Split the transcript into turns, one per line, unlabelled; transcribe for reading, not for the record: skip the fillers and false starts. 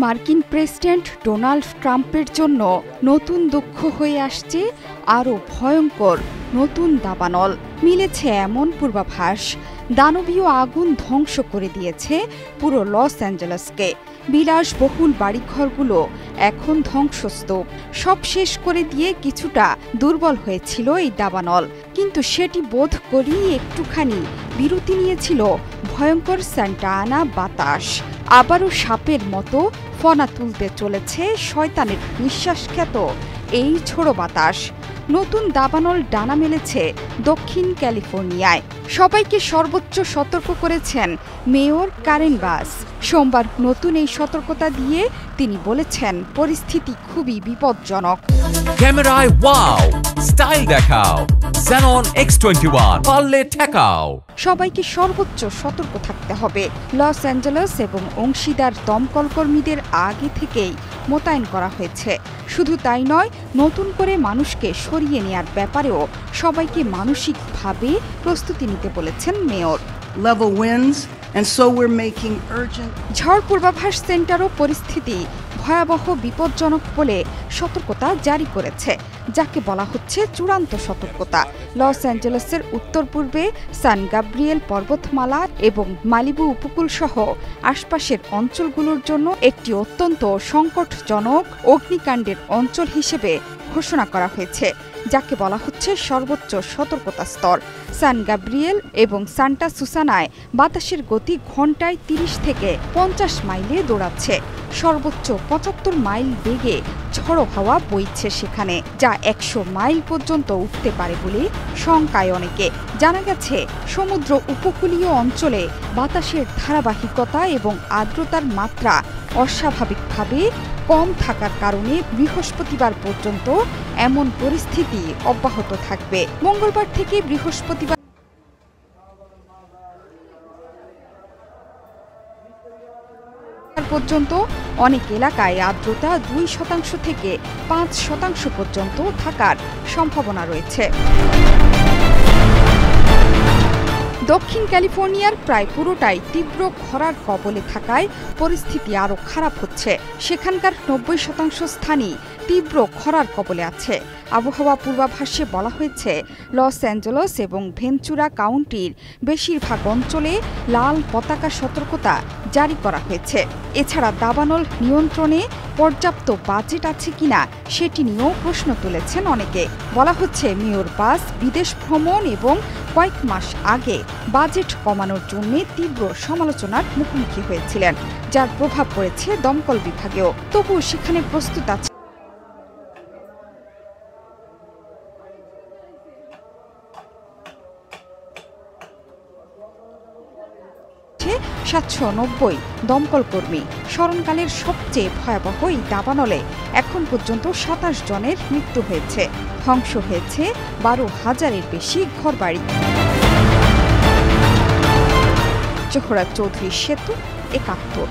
মার্কিন president Donald ট্রাম্পের জন্য নতুন দুঃখ হয়ে আসছে আরও ভয়ঙ্কর নতুন দাবানল। মিলেছে এমন পূর্বাভাস, দানবীয় আগুন ধ্বংস করে দিয়েছে পুরো লস অ্যাঞ্জেলেসকে। বিলাসবহুল বাড়িঘরগুলো এখন ধ্বংসস্তূপ। সব শেষ করে দিয়ে কিছুটা দুর্বল হয়েছিল এই দাবানল, কিন্তু সেটি বোধ করি একটুখানি বিরতি নিয়েছিল ভয়ঙ্কর সান্টা আনা বাতাস। আবারও সাপের মতো ফনা তুলতে চলেছে শয়তানের নিঃশ্বাসখ্যাত এই ঝোড়ো বাতাস। নতুন দাবানল ডানা মেলেছে দক্ষিণ ক্যালিফোর্নিয়ায়। সবাইকে সর্বোচ্চ সতর্ক করেছেন মেয়র কারেন বাস। সোমবার নতুন এই সতর্কতা দিয়ে তিনি বলেছেন, পরিস্থিতি খুবই বিপজ্জনক।
ক্যামেরায় ওয়াও, স্টাইল দেখাও, Xenon X21 পারলে ঠেকাও।
সবাইকে সর্বোচ্চ সতর্ক থাকতে হবে। লস অ্যাঞ্জেলেস এবং অংশীদার দমকল কর্মীদের আগে থেকেই মোতায়েন করা হয়েছে। শুধু তাই নয়, নতুন করে মানুষকে সরিয়ে নেয়ার ব্যাপারেও সবাইকে মানসিকভাবে প্রস্তুতি নিতে বলেছেন মেয়র। ঝড় পূর্বাভাস সেন্টারও পরিস্থিতি ভয়াবহ বিপজ্জনক বলে সতর্কতা জারি করেছে, যাকে বলা হচ্ছে চূড়ান্ত সতর্কতা। লস অ্যাঞ্জেলেসের উত্তর পূর্বে সান গাব্রিয়েল পর্বতমালা এবং মালিবু উপকূল সহ আশপাশের অঞ্চলগুলোর জন্য একটি অত্যন্ত সংকটজনক অগ্নিকাণ্ডের অঞ্চল হিসেবে ঘোষণা করা হয়েছে, যাকে বলা হচ্ছে সর্বোচ্চ সতর্কতা স্তর। সান গাব্রিয়েল এবং সান্টা সুসানায় বাতাসের গতি ঘন্টায় ৩০ থেকে ৫০ মাইলে দৌড়াচ্ছে। সর্বোচ্চ ৭৫ মাইল বেগে ঝড়ো হাওয়া বইছে সেখানে, যা ১০০ মাইল পর্যন্ত উঠতে পারে বলে শঙ্কায় অনেকে। জানা গেছে, সমুদ্র উপকূলীয় অঞ্চলে বাতাসের ধারাবাহিকতা এবং আর্দ্রতার মাত্রা অস্বাভাবিকভাবে কম থাকার কারণে বৃহস্পতিবার পর্যন্ত এমন পরিস্থিতি অব্যাহত থাকবে। মঙ্গলবার থেকে বৃহস্পতিবার পর্যন্ত অনেক এলাকায় আর্দ্রতা ২% থেকে ৫% পর্যন্ত থাকার সম্ভাবনা রয়েছে। দক্ষিণ ক্যালিফোর্নিয়ার প্রায় পুরোটাই তীব্র খরার কবলে থাকায় পরিস্থিতি আরও খারাপ হচ্ছে। সেখানকার ৯০% স্থানই তীব্র খরার কবলে আছে। আবহাওয়া পূর্বাভাসে বলা হয়েছে, লস অ্যাঞ্জেলেস এবং ভেঞ্চুরা কাউন্টির বেশিরভাগ অঞ্চলে লাল পতাকা সতর্কতা জারি করা হয়েছে। এছাড়া দাবানল নিয়ন্ত্রণে পর্যাপ্ত বাজেট আছে কিনা সেটি নিয়েও প্রশ্ন তুলেছেন অনেকে। বলা হচ্ছে, মেয়র বাস বিদেশ ভ্রমণ এবং কয়েক মাস আগে বাজেট কমানোর জন্য তীব্র সমালোচনার মুখোমুখি হয়েছিলেন, যার প্রভাব পড়েছে দমকল বিভাগেও। তবুও সেখানে প্রস্তুত আছে ৭৯০ দমকল কর্মী। স্মরণকালের সবচেয়ে ভয়াবহ এই দাবানলে এখন পর্যন্ত ২৭ জনের মৃত্যু হয়েছে। ধ্বংস হয়েছে ১২,০০০-এর বেশি ঘরবাড়ি। জোহরা চৌধুরী, সেতু, ৭১।